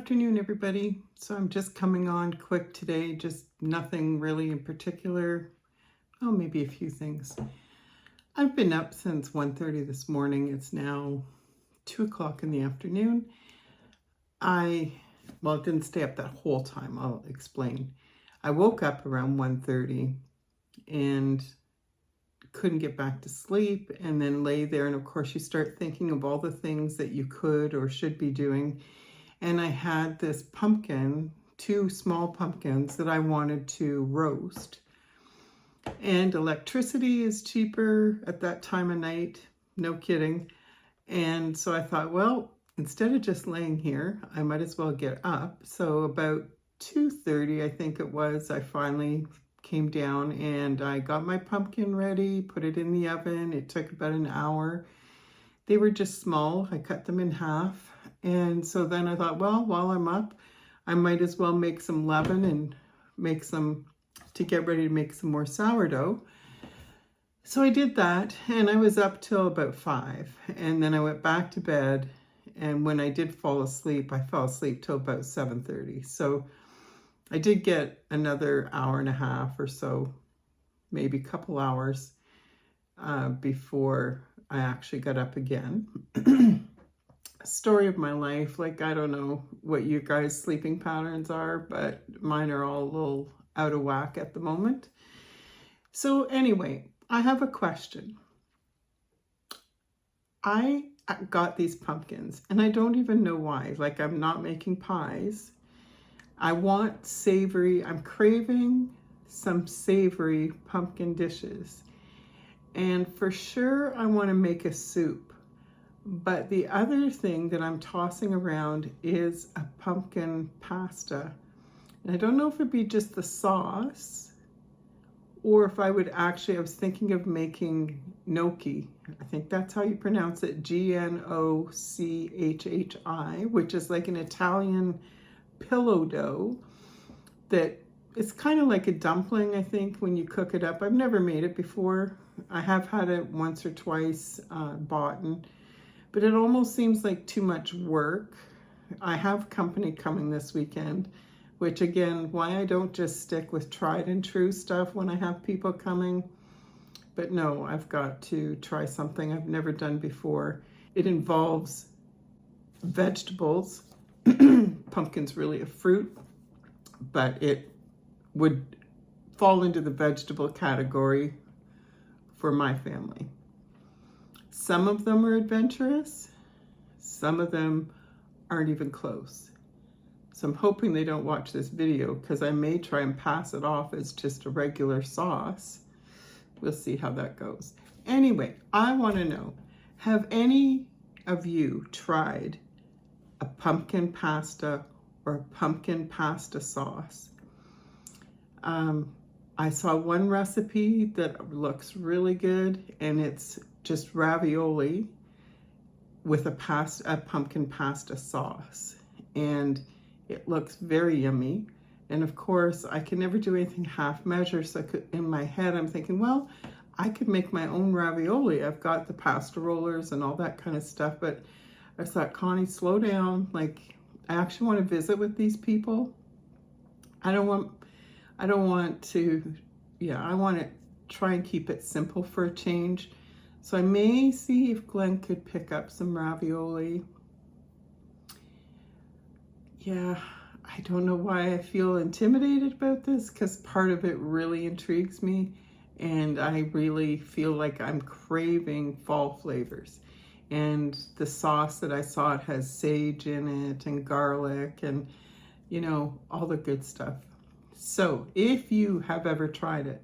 afternoon, everybody. So I'm just coming on quick today, just nothing really in particular. Oh, maybe a few things. I've been up since 1:30 this morning. It's now 2 o'clock in the afternoon. Well, didn't stay up that whole time. I'll explain. I woke up around 1:30 and couldn't get back to sleep, and then lay there. And of course, you start thinking of all the things that you could or should be doing. And I had this pumpkin, 2 small pumpkins that I wanted to roast. And electricity is cheaper at that time of night, no kidding. And so I thought, well, instead of just laying here, I might as well get up. So about 2:30, I think it was, I finally came down and I got my pumpkin ready, put it in the oven. It took about an hour. They were just small. I cut them in half. And so then I thought, well, while I'm up, I might as well make some leaven and make some, to get ready to make some more sourdough. So I did that, and I was up till about 5. And then I went back to bed. And when I did fall asleep, I fell asleep till about 7:30. So I did get another hour and a half or so, maybe a couple hours before I actually got up again. Story of my life. Like, I don't know what you guys' sleeping patterns are, but mine are all a little out of whack at the moment. So anyway, I have a question. I got these pumpkins and I don't even know why. Like, I'm not making pies. I want savory. I'm craving some savory pumpkin dishes. And for sure, I want to make a soup. But the other thing that I'm tossing around is a pumpkin pasta. And I don't know if it'd be just the sauce or if I would actually, I was thinking of making gnocchi. I think that's how you pronounce it, Gnocchi, which is like an Italian pillow dough that it's kind of like a dumpling, I think, when you cook it up. I've never made it before. I have had it once or twice bought, but it almost seems like too much work. I have company coming this weekend, which again, why I don't just stick with tried and true stuff when I have people coming. But no, I've got to try something I've never done before. It involves vegetables. Pumpkin's really a fruit, but it would fall into the vegetable category for my family. Some of them are adventurous. Some of them aren't even close. So I'm hoping they don't watch this video because I may try and pass it off as just a regular sauce. We'll see how that goes. Anyway, I want to know, have any of you tried a pumpkin pasta or a pumpkin pasta sauce? I saw one recipe that looks really good, and it's just ravioli with a pumpkin pasta sauce, and it looks very yummy. And of course, I can never do anything half measure, so in my head I'm thinking, well, I could make my own ravioli. I've got the pasta rollers and all that kind of stuff. But I thought, Connie, slow down. Like, I actually want to visit with these people. I want to try and keep it simple for a change. So I may see if Glenn could pick up some ravioli. Yeah, I don't know why I feel intimidated about this, because part of it really intrigues me, and I really feel like I'm craving fall flavors. And the sauce that I saw, it has sage in it and garlic and, you know, all the good stuff. So if you have ever tried it,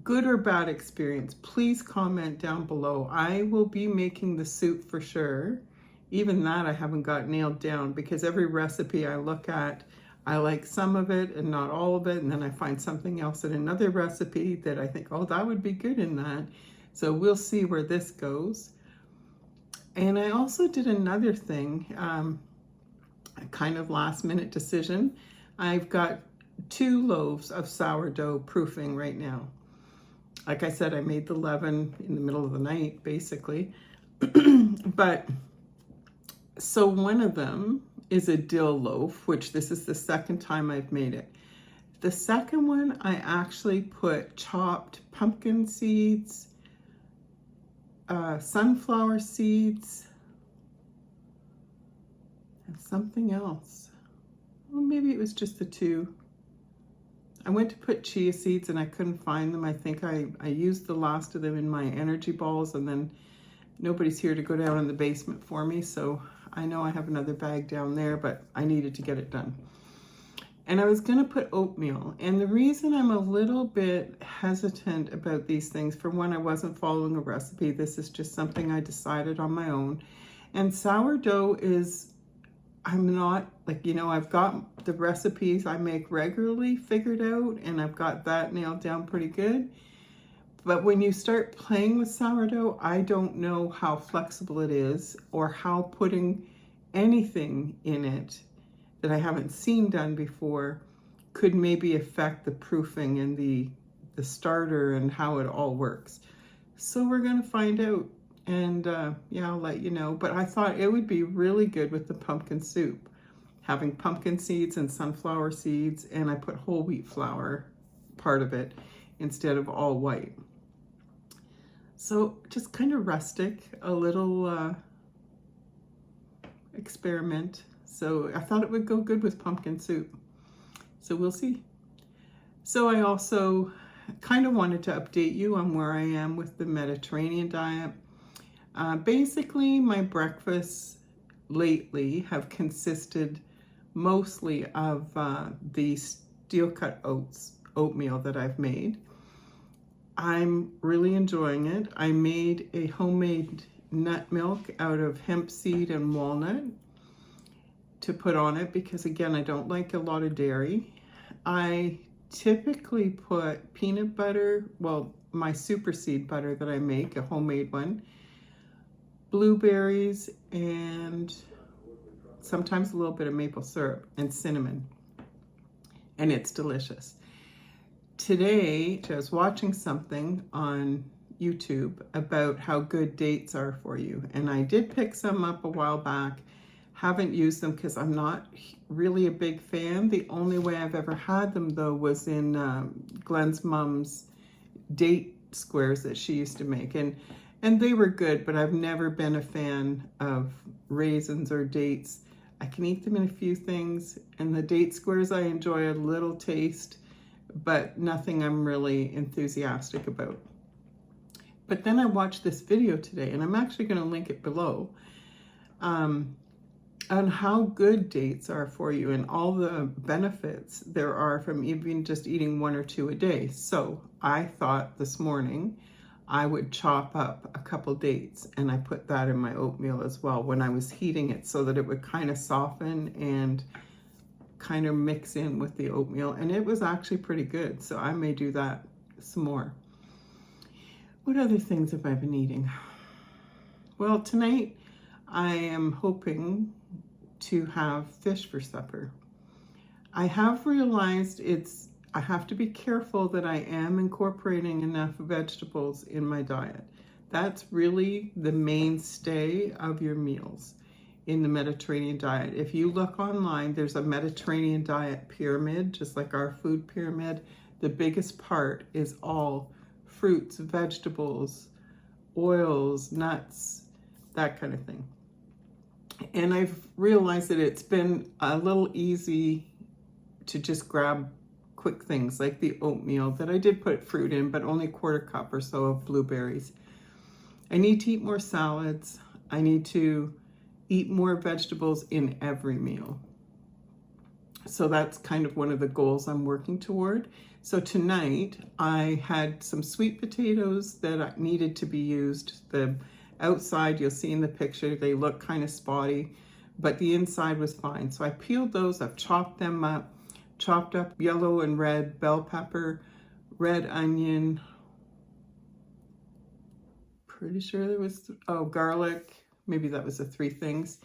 good or bad experience, please comment down below. I will be making the soup for sure. Even that I haven't got nailed down, because every recipe I look at, I like some of it and not all of it. And then I find something else in another recipe that I think, oh, that would be good in that. So we'll see where this goes. And I also did another thing, a kind of last minute decision. I've got 2 loaves of sourdough proofing right now. Like I said, I made the leaven in the middle of the night, basically. But so one of them is a dill loaf, which this is the second time I've made it. The second one, I actually put chopped pumpkin seeds, sunflower seeds, and something else. Well, maybe it was just the two. I went to put chia seeds and I couldn't find them. I think I used the last of them in my energy balls, and then nobody's here to go down in the basement for me. So I know I have another bag down there, but I needed to get it done. And I was gonna put oatmeal. And the reason I'm a little bit hesitant about these things, for one, I wasn't following a recipe. This is just something I decided on my own. And sourdough is, I'm not, like, you know, I've got the recipes I make regularly figured out, and I've got that nailed down pretty good. But when you start playing with sourdough, I don't know how flexible it is, or how putting anything in it that I haven't seen done before could maybe affect the proofing and the starter and how it all works. So we're gonna find out. And yeah, I'll let you know. But I thought it would be really good with the pumpkin soup, having pumpkin seeds and sunflower seeds, and I put whole wheat flour, part of it, instead of all white. So just kind of rustic, a little experiment. So I thought it would go good with pumpkin soup. So we'll see. So I also kind of wanted to update you on where I am with the Mediterranean diet. Basically, my breakfasts lately have consisted mostly of the steel-cut oatmeal that I've made. I'm really enjoying it. I made a homemade nut milk out of hemp seed and walnut to put on it because, again, I don't like a lot of dairy. I typically put peanut butter, well, my super seed butter that I make, a homemade one, blueberries, and sometimes a little bit of maple syrup and cinnamon, and it's delicious. Today, I was watching something on YouTube about how good dates are for you, and I did pick some up a while back. Haven't used them because I'm not really a big fan. The only way I've ever had them, though, was in Glenn's mom's date squares that she used to make, and they were good, but I've never been a fan of raisins or dates. I can eat them in a few things, and the date squares I enjoy a little taste, but nothing I'm really enthusiastic about. But then I watched this video today, and I'm actually going to link it below, on how good dates are for you and all the benefits there are from even just eating one or two a day. So I thought this morning I would chop up a couple dates, and I put that in my oatmeal as well when I was heating it, so that it would kind of soften and kind of mix in with the oatmeal, and it was actually pretty good. So I may do that some more. What other things have I been eating? Well, tonight I am hoping to have fish for supper. I have realized I have to be careful that I am incorporating enough vegetables in my diet. That's really the mainstay of your meals in the Mediterranean diet. If you look online, there's a Mediterranean diet pyramid, just like our food pyramid. The biggest part is all fruits, vegetables, oils, nuts, that kind of thing. And I've realized that it's been a little easy to just grab quick things like the oatmeal that I did put fruit in, but only 1/4 cup or so of blueberries. I need to eat more salads. I need to eat more vegetables in every meal. So that's kind of one of the goals I'm working toward. So tonight I had some sweet potatoes that needed to be used. The outside, you'll see in the picture, they look kind of spotty, but the inside was fine. So I peeled those, I've chopped them up, chopped up yellow and red bell pepper, red onion, pretty sure there was, garlic, maybe that was the 3 things.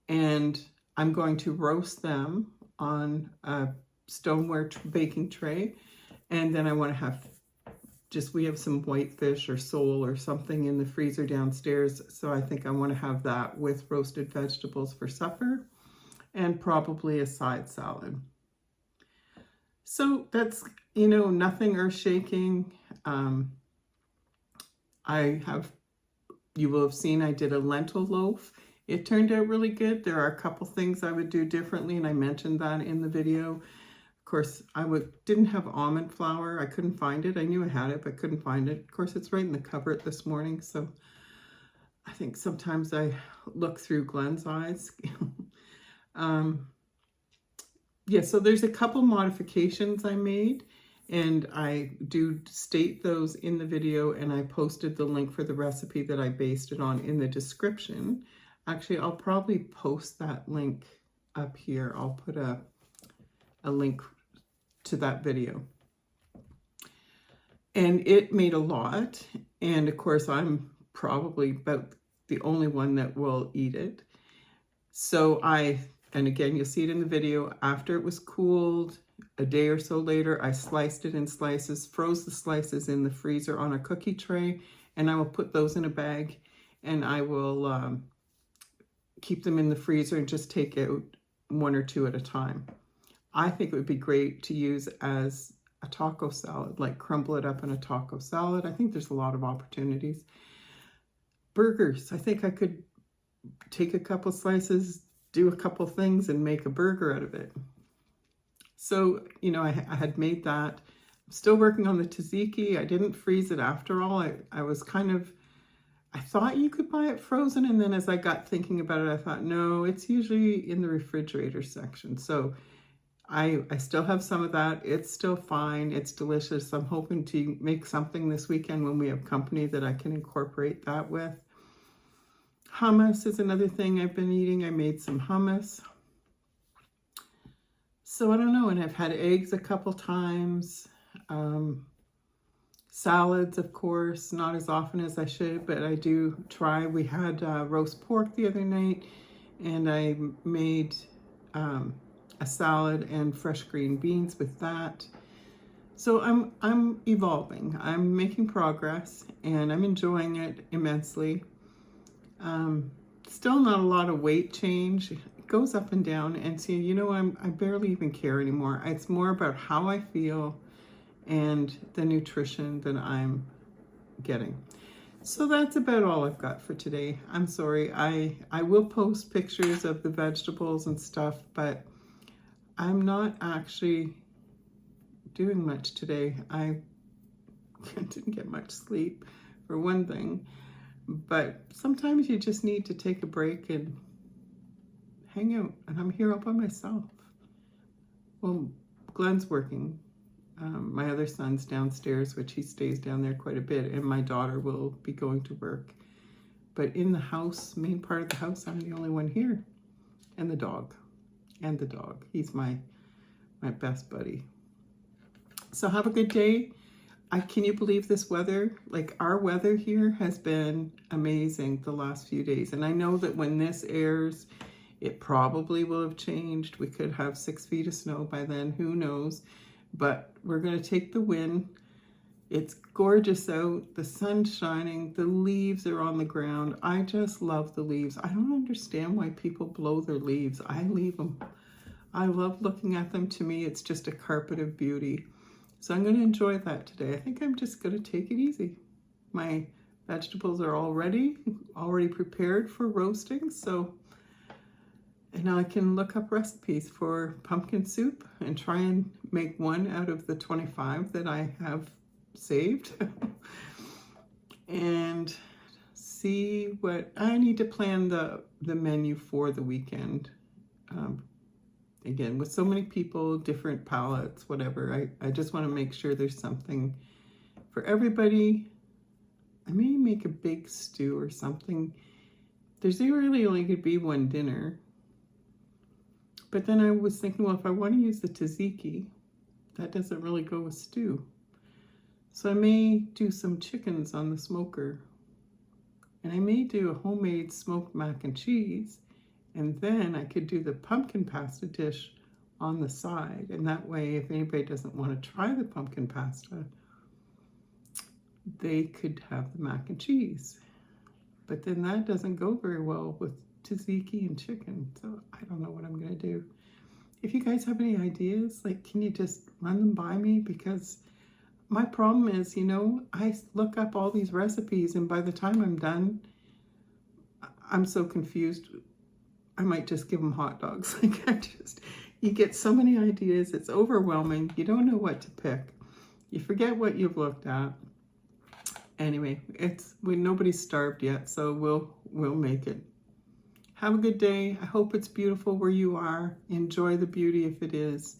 And I'm going to roast them on a stoneware baking tray. And then I want to have we have some whitefish or sole or something in the freezer downstairs. So I think I want to have that with roasted vegetables for supper. and probably a side salad. So that's, you know, nothing earth-shaking. You will have seen I did a lentil loaf. It turned out really good. There are a couple things I would do differently, and I mentioned that in the video. Of course, didn't have almond flour. I couldn't find it. I knew I had it, but couldn't find it. Of course, it's right in the cupboard this morning, so I think sometimes I look through Glenn's eyes. Yeah, so there's a couple modifications I made, and I do state those in the video, and I posted the link for the recipe that I based it on in the description. Actually, I'll probably post that link up here. I'll put a link to that video. And it made a lot, and of course I'm probably about the only one that will eat it. So and again, you'll see it in the video, after it was cooled, a day or so later, I sliced it in slices, froze the slices in the freezer on a cookie tray, and I will put those in a bag, and I will keep them in the freezer and just take out 1 or 2 at a time. I think it would be great to use as a taco salad, like crumble it up in a taco salad. I think there's a lot of opportunities. Burgers, I think I could take a couple slices, do a couple things, and make a burger out of it. So, you know, I had made that. I'm still working on the tzatziki. I didn't freeze it after all. I was kind of, I thought you could buy it frozen, and then as I got thinking about it, I thought, no, it's usually in the refrigerator section. So I still have some of that. It's still fine. It's delicious. I'm hoping to make something this weekend when we have company that I can incorporate that with. Hummus is another thing I've been eating. I made some hummus. So I don't know, and I've had eggs a couple times. Salads, of course, not as often as I should, but I do try. We had roast pork the other night, and I made a salad and fresh green beans with that. So I'm evolving. I'm making progress, and I'm enjoying it immensely. Still not a lot of weight change. It goes up and down, and see, you know, I barely even care anymore. It's more about how I feel and the nutrition that I'm getting. So that's about all I've got for today. I'm sorry. I will post pictures of the vegetables and stuff, but I'm not actually doing much today. I didn't get much sleep, for one thing, but sometimes you just need to take a break and hang out, and I'm here all by myself. Well, Glenn's working. My other son's downstairs, which he stays down there quite a bit, and my daughter will be going to work. But in the house, main part of the house, I'm the only one here. And the dog. And the dog. He's my best buddy. So have a good day. Can you believe this weather? Like, our weather here has been amazing the last few days. And I know that when this airs, it probably will have changed. We could have 6 feet of snow by then. Who knows? But we're going to take the win. It's gorgeous out. The sun's shining. The leaves are on the ground. I just love the leaves. I don't understand why people blow their leaves. I leave them. I love looking at them. To me, it's just a carpet of beauty. So I'm going to enjoy that today. I think I'm just going to take it easy. My vegetables are already prepared for roasting. And now I can look up recipes for pumpkin soup and try and make one out of the 25 that I have saved. And see what I need to plan the menu for the weekend. Again, with so many people, different palates, whatever, I just want to make sure there's something for everybody. I may make a big stew or something. There's really only going to be one dinner. But then I was thinking, well, if I want to use the tzatziki, that doesn't really go with stew. So I may do some chickens on the smoker. And I may do a homemade smoked mac and cheese. And then I could do the pumpkin pasta dish on the side. And that way, if anybody doesn't want to try the pumpkin pasta, they could have the mac and cheese. But then that doesn't go very well with tzatziki and chicken. So I don't know what I'm going to do. If you guys have any ideas, like, can you just run them by me? Because my problem is, you know, I look up all these recipes and by the time I'm done, I'm so confused. I might just give them hot dogs. Like, you get so many ideas. It's overwhelming. You don't know what to pick. You forget what you've looked at. Anyway, nobody's starved yet, so we'll make it. Have a good day. I hope it's beautiful where you are. Enjoy the beauty if it is.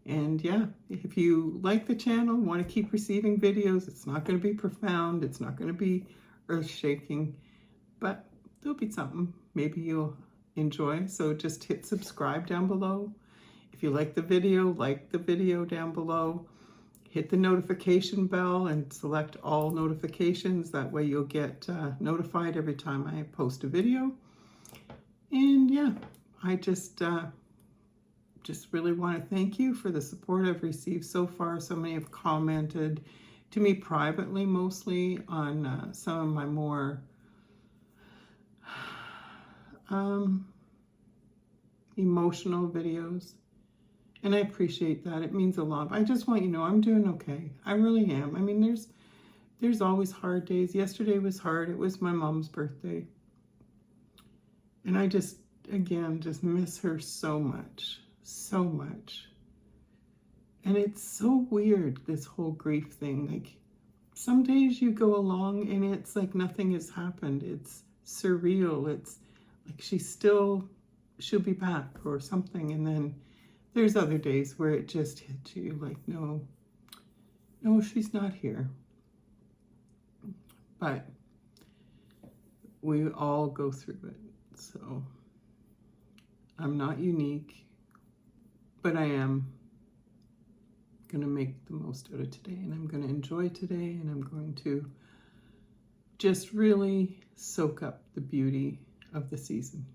And yeah, if you like the channel, want to keep receiving videos, it's not going to be profound. It's not going to be earth-shaking, but there'll be something maybe you'll enjoy. So just hit subscribe down below. If you like the video down below. Hit the notification bell and select all notifications. That way you'll get notified every time I post a video. And yeah, I just really want to thank you for the support I've received so far. So many have commented to me privately, mostly on some of my more emotional videos. And I appreciate that. It means a lot. I just want you to know I'm doing okay. I really am. I mean, there's always hard days. Yesterday was hard. It was my mom's birthday. And I just miss her so much. So much. And it's so weird, this whole grief thing. Like, some days you go along and it's like nothing has happened. It's surreal. It's like she'll be back or something. And then there's other days where it just hits you like, no, she's not here. But we all go through it. So I'm not unique, but I am going to make the most out of today, and I'm going to enjoy today, and I'm going to just really soak up the beauty of the season.